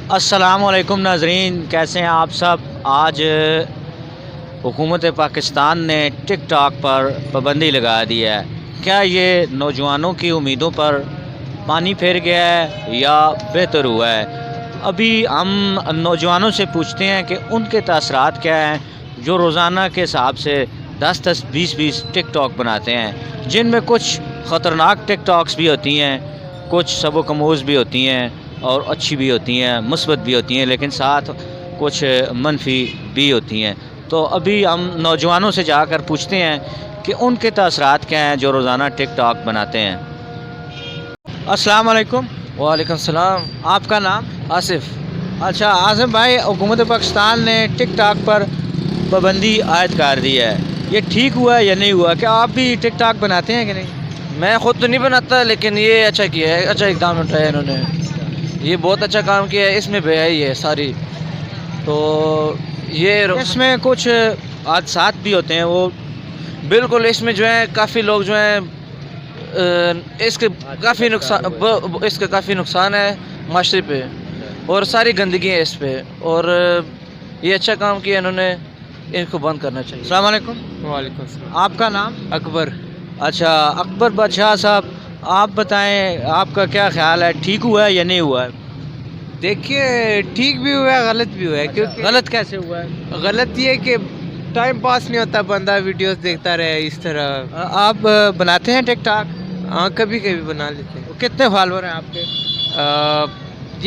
अस्सलाम वालेकुम नाज़रीन, कैसे हैं आप सब। आज हुकूमत पाकिस्तान ने टिक टॉक पर पाबंदी लगा दी है। क्या ये नौजवानों की उम्मीदों पर पानी फेर गया है या बेहतर हुआ है? अभी हम नौजवानों से पूछते हैं कि उनके तासरात क्या हैं, जो रोज़ाना के हिसाब से 10-10, 20-20 टिक टॉक बनाते हैं, जिनमें कुछ ख़तरनाक टिक टॉक्स भी होती हैं, कुछ सबोकमोज़ भी होती हैं और अच्छी भी होती हैं, मुस्बत भी होती हैं, लेकिन साथ कुछ मनफी भी होती हैं। तो अभी हम नौजवानों से जाकर पूछते हैं कि उनके तासरात क्या हैं जो रोज़ाना टिक टॉक बनाते हैं। अस्सलाम वालेकुम। वालेकुम सलाम। आपका नाम? आसिफ। अच्छा आसिफ भाई, हुकूमत पाकिस्तान ने टिक टॉक पर पाबंदी आयद कर दी है, ये ठीक हुआ या नहीं हुआ? क्या आप भी टिक टॉक बनाते हैं कि नहीं? मैं ख़ुद तो नहीं बनाता, लेकिन ये अच्छा किया है, अच्छा इक़दाम उठाया इन्होंने, ये बहुत अच्छा काम किया है। इसमें बेहयाई है सारी, तो ये इसमें कुछ हादसात भी होते हैं, वो बिल्कुल इसमें जो है काफ़ी लोग जो हैं इसके काफ़ी नुकसान है माशरे पे, और सारी गंदगी है इस पे, और ये अच्छा काम किया इन्होंने, इनको बंद करना चाहिए। अस्सलाम वालेकुम। वालेकुम सलाम। आपका नाम? अकबर। अच्छा अकबर बादशाह साहब, आप बताएं आपका क्या ख्याल है, ठीक हुआ है या नहीं हुआ है? देखिए, ठीक भी हुआ है, गलत भी हुआ है। क्योंकि गलत कैसे हुआ है? गलत ये कि टाइम पास नहीं होता, बंदा वीडियोस देखता रहे इस तरह। आप बनाते हैं टिक टॉक? हाँ, कभी कभी बना लेते हैं। कितने फॉलोअर हैं आपके?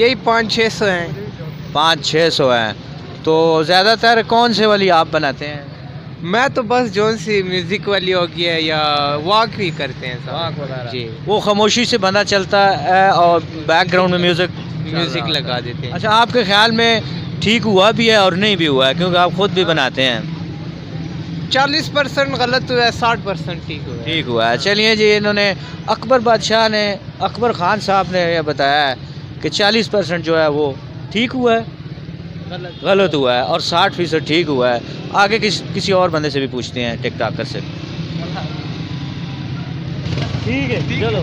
यही 500-600 हैं। 500-600 हैं। तो ज़्यादातर कौन से वाली आप बनाते हैं? मैं तो बस जोन सी म्यूज़िक वाली हो गया, या वॉक भी करते हैं सब जी। वो खामोशी से बंदा चलता है और बैकग्राउंड में म्यूज़िक लगा देते हैं। अच्छा, आपके ख्याल में ठीक हुआ भी है और नहीं भी हुआ है, क्योंकि आप खुद भी बनाते हैं? 40% गलत हुआ है, 60% ठीक हुआ है। ठीक हुआ है। चलिए जी, इन्होंने अकबर बादशाह ने, अकबर ख़ान साहब ने यह बताया है कि 40% जो है वो ठीक हुआ है, गलत हुआ है, और 60% ठीक हुआ है। आगे किसी और बंदे से भी पूछते हैं, टिक टॉकर से। ठीक है, चलो।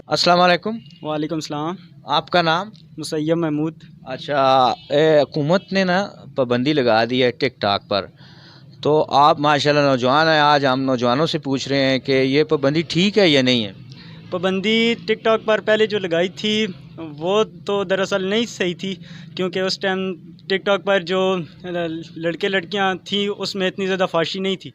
अस्सलाम वालेकुम। वालेकुम सलाम। आपका नाम? मुसैयब महमूद। अच्छा, हुकूमत ने ना पाबंदी लगा दी है टिक टॉक पर, तो आप माशाल्लाह नौजवान हैं, आज हम नौजवानों से पूछ रहे हैं कि ये पाबंदी ठीक है या नहीं है? पाबंदी टिक टॉक पर पहले जो लगाई थी वो तो दरअसल नहीं सही थी, क्योंकि उस टाइम टिक टॉक पर जो लड़के लड़कियां थी उसमें इतनी ज़्यादा फाशी नहीं थी,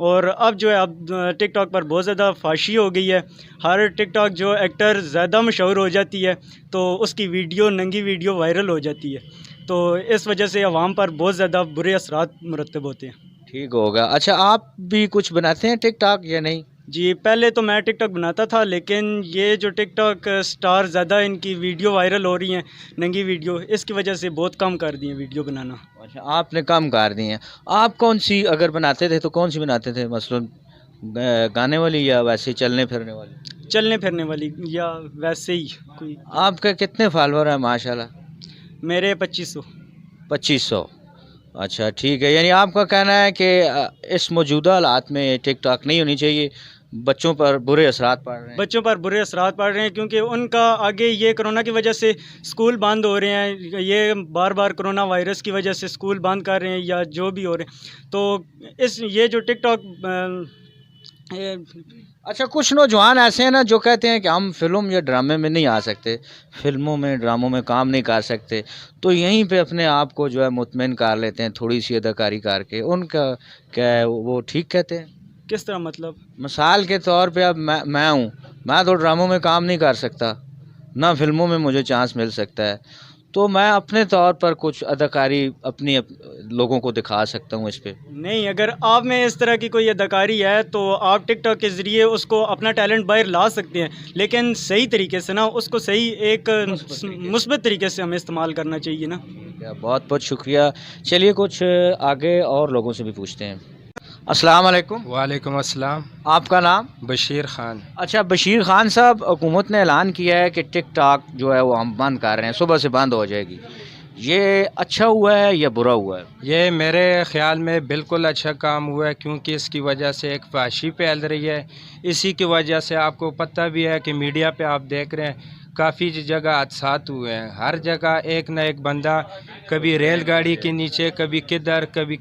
और अब जो है अब टिक टॉक पर बहुत ज़्यादा फाशी हो गई है। हर टिक टॉक जो एक्टर ज़्यादा मशहूर हो जाती है तो उसकी वीडियो, नंगी वीडियो वायरल हो जाती है, तो इस वजह से आवाम पर बहुत ज़्यादा बुरे असरात मुरतब होते हैं। ठीक होगा। अच्छा, आप भी कुछ बनाते हैं टिक टॉक या नहीं? जी, पहले तो मैं टिक टॉक बनाता था, लेकिन ये जो टिक टॉक स्टार ज़्यादा इनकी वीडियो वायरल हो रही हैं, नंगी वीडियो, इसकी वजह से बहुत कम कर दिए वीडियो बनाना। अच्छा, आपने कम कर दी हैं। आप कौन सी अगर बनाते थे तो कौन सी बनाते थे, मसलन गाने वाली या वैसे चलने फिरने वाली? चलने फिरने वाली या वैसे ही कोई। आपके कितने फॉलोअर हैं माशाल्लाह? मेरे 2500। 2500। अच्छा ठीक है, यानी आपका कहना है कि इस मौजूदा हालात में टिक टॉक नहीं होनी चाहिए, बच्चों पर बुरे असरात पड़ रहे हैं? बच्चों पर बुरे असरात पड़ रहे हैं, क्योंकि उनका आगे ये कोरोना की वजह से स्कूल बंद हो रहे हैं, ये बार बार कोरोना वायरस की वजह से स्कूल बंद कर रहे हैं या जो भी हो रहे हैं, तो ये जो टिक टॉक अच्छा, कुछ नौजवान ऐसे हैं ना जो कहते हैं कि हम फिल्म या ड्रामे में नहीं आ सकते, फिल्मों में ड्रामों में काम नहीं कर सकते, तो यहीं पे अपने आप को जो है मुतमिन कर लेते हैं थोड़ी सी अदाकारी करके। उनका क्या है, वो ठीक कहते हैं? किस तरह मतलब? मिसाल के तौर पे अब मैं हूँ, मैं तो ड्रामों में काम नहीं कर सकता, ना फिल्मों में मुझे चांस मिल सकता है, तो मैं अपने तौर पर कुछ अदाकारी लोगों को दिखा सकता हूँ इस पे। नहीं, अगर आप में इस तरह की कोई अदाकारी है तो आप टिक टॉक के ज़रिए उसको अपना टैलेंट बाहर ला सकते हैं, लेकिन सही तरीके से ना, उसको सही एक मुस्बत तरीके से हमें इस्तेमाल करना चाहिए ना। बहुत बहुत शुक्रिया। चलिए कुछ आगे और लोगों से भी पूछते हैं। अस्सलाम वालेकुम। वालेकुम अस्सलाम। आपका नाम? बशीर ख़ान। अच्छा बशीर ख़ान साहब, हुकूमत ने ऐलान किया है कि टिक टॉक जो है वो हम बंद कर रहे हैं, सुबह से बंद हो जाएगी, ये अच्छा हुआ है या बुरा हुआ है? ये मेरे ख़्याल में बिल्कुल अच्छा काम हुआ है, क्योंकि इसकी वजह से एक फाशी फैल रही है। इसी की वजह से आपको पता भी है कि मीडिया पे आप देख रहे हैं کافی جگہ حادثات ہوئے ہیں، ہر جگہ ایک نہ ایک بندہ کبھی ریل گاڑی کے نیچے، کبھی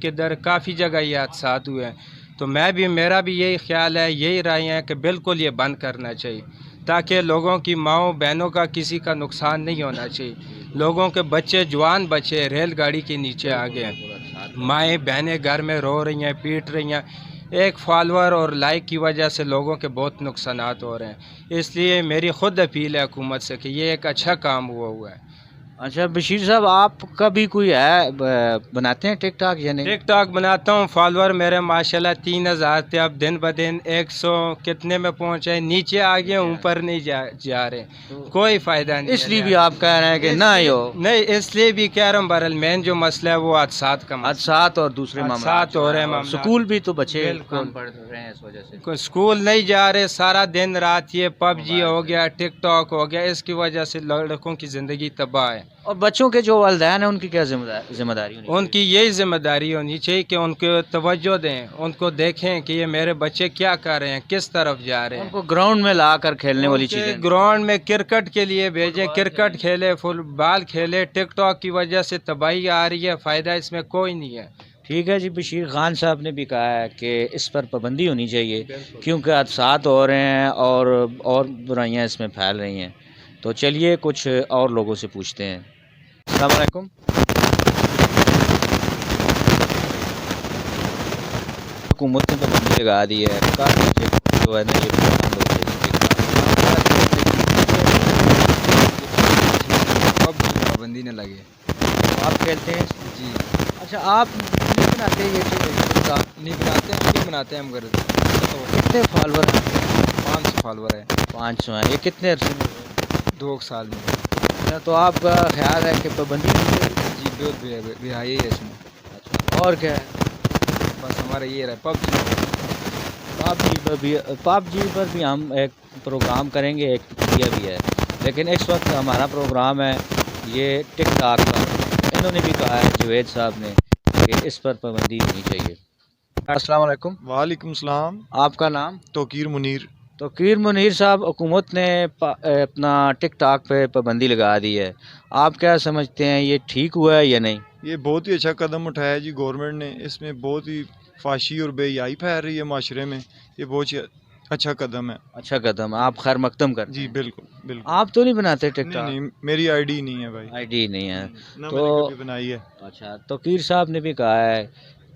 کدھر، کافی جگہ یہ حادثات ہوئے ہیں۔ تو میرا بھی یہی خیال ہے، یہی رائے ہے کہ بالکل یہ بند کرنا چاہیے، تاکہ لوگوں کی ماؤں بہنوں کا کسی کا نقصان نہیں ہونا چاہیے۔ لوگوں کے بچے، جوان بچے ریل گاڑی کے نیچے آ گئے ہیں، مائیں بہنیں گھر میں رو رہی ہیں، پیٹ رہی ہیں۔ ایک فالوور اور لائک کی وجہ سے لوگوں کے بہت نقصانات ہو رہے ہیں، اس لیے میری خود اپیل ہے حکومت سے کہ یہ ایک اچھا کام ہوا ہے۔ اچھا بشیر صاحب، آپ کا بھی کوئی ہے بناتے ہیں ٹک ٹاک یا نہیں؟ ٹک ٹاک بناتا ہوں، فالوور میرے ماشاءاللہ 3000 تھے، اب دن بدن 100 کتنے میں پہنچے، نیچے آ گئے، اوپر نہیں جا رہے، کوئی فائدہ نہیں۔ اس لیے بھی آپ کہہ رہے ہیں کہ نہ ہی ہو؟ نہیں، اس لیے بھی کہہ رہا ہوں، بہرحال مین جو مسئلہ ہے وہ حادثات کا مسئلہ، حادثات اور دوسرے حادثات ہو رہے ہیں، معاملات۔ سکول بھی تو بچے بالکل۔ کم پڑھ رہے ہیں اس وجہ سے۔ کوئی اسکول نہیں جا رہے، سارا دن رات یہ پب جی ہو گیا، ٹک ٹاک ہو گیا، اس کی وجہ سے لڑکوں کی زندگی تباہ ہے۔ اور بچوں کے جو والدین ہیں ان کی کیا ذمہ داری ہونی ان کی یہی ذمہ داری ہونی چاہیے کہ ان کو توجہ دیں، ان کو دیکھیں کہ یہ میرے بچے کیا کر رہے ہیں، کس طرف جا رہے ان ہیں، کو گراؤنڈ میں لا کر کھیلنے والی ان کے چیزیں، گراؤنڈ میں کرکٹ کے لیے بھیجیں، کرکٹ کھیلے، فٹ بال کھیلے۔ ٹک ٹاک کی وجہ سے تباہی آ رہی ہے، فائدہ اس میں کوئی نہیں ہے۔ ٹھیک ہے جی۔ بشیر خان صاحب نے بھی کہا ہے کہ اس پر پابندی ہونی چاہیے، کیونکہ حادثات ہو رہے ہیں اور برائیاں اس میں پھیل رہی ہیں۔ تو چلیے کچھ اور لوگوں سے پوچھتے ہیں۔ السلام علیکم۔ حکومت نے پابندی لگا دی ہے، کافی جو ہے نا یہ بند ہو جائے گی۔ اب پابندی نہ لگے۔ آپ کھیلتے ہیں؟ جی اچھا، آپ نہیں بناتے یہ چیز؟ نہیں بناتے ہیں، نہیں بناتے ہیں ہم گھر۔ کتنے فالوور ہیں؟ 500 فالوور ہے 500 ہیں۔ یہ کتنے عرصے میں ہوئے؟ 2 سال میں۔ اچھا، تو آپ کا خیال ہے کہ پابندی ہونی چاہیے؟ جی بہت رہائی ہے اس میں۔ اچھا، اور کیا ہے؟ بس ہمارا یہ رہا پب جی پر بھی ہم ایک پروگرام کریں گے، ایک کیا بھی ہے، لیکن اس وقت ہمارا پروگرام ہے یہ ٹک ٹاک پر۔ انہوں نے بھی کہا ہے جوید صاحب نے کہ اس پر پابندی ہونی چاہیے۔ السلام علیکم۔ وعلیکم السلام۔ آپ کا نام؟ توقیر منیر۔ توقیر منیر صاحب، حکومت نے اپنا ٹک ٹاک پہ پابندی لگا دی ہے، آپ کیا سمجھتے ہیں یہ ٹھیک ہوا ہے یا نہیں؟ یہ بہت ہی اچھا قدم اٹھایا جی گورنمنٹ نے، اس میں بہت ہی فحاشی اور بے حیائی پھیل رہی ہے معاشرے میں، یہ بہت ہی اچھا قدم ہے۔ اچھا قدم، آپ خیر مقدم کرتے جی ہیں؟ بالکل بالکل۔ آپ تو نہیں بناتے ٹک نہیں ٹاک؟ نہیں، میری آئی ڈی نہیں ہے بھائی، آئی ڈی نہیں ہے نہ تو؟ میں نے کبھی بنائی ہے۔ اچھا، توقیر صاحب نے بھی کہا ہے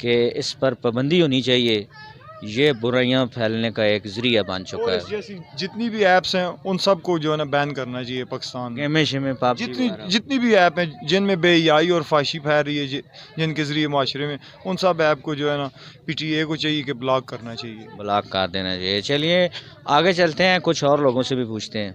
کہ اس پر پابندی ہونی چاہیے، یہ برائیاں پھیلنے کا ایک ذریعہ بن اور چکا اس ہے۔ جیسی جتنی بھی ایپس ہیں ان سب کو جو ہے نا بین کرنا چاہیے پاکستان میں۔ گیمیں شیمیں پابجی جتنی بھی ایپ ہیں جن میں بے حیائی اور فحاشی پھیل رہی ہے، جن کے ذریعے معاشرے میں، ان سب ایپ کو جو ہے نا پی ٹی اے کو چاہیے کہ بلاک کرنا چاہیے۔ بلاک کر دینا چاہیے۔ چلیے آگے چلتے ہیں، کچھ اور لوگوں سے بھی پوچھتے ہیں۔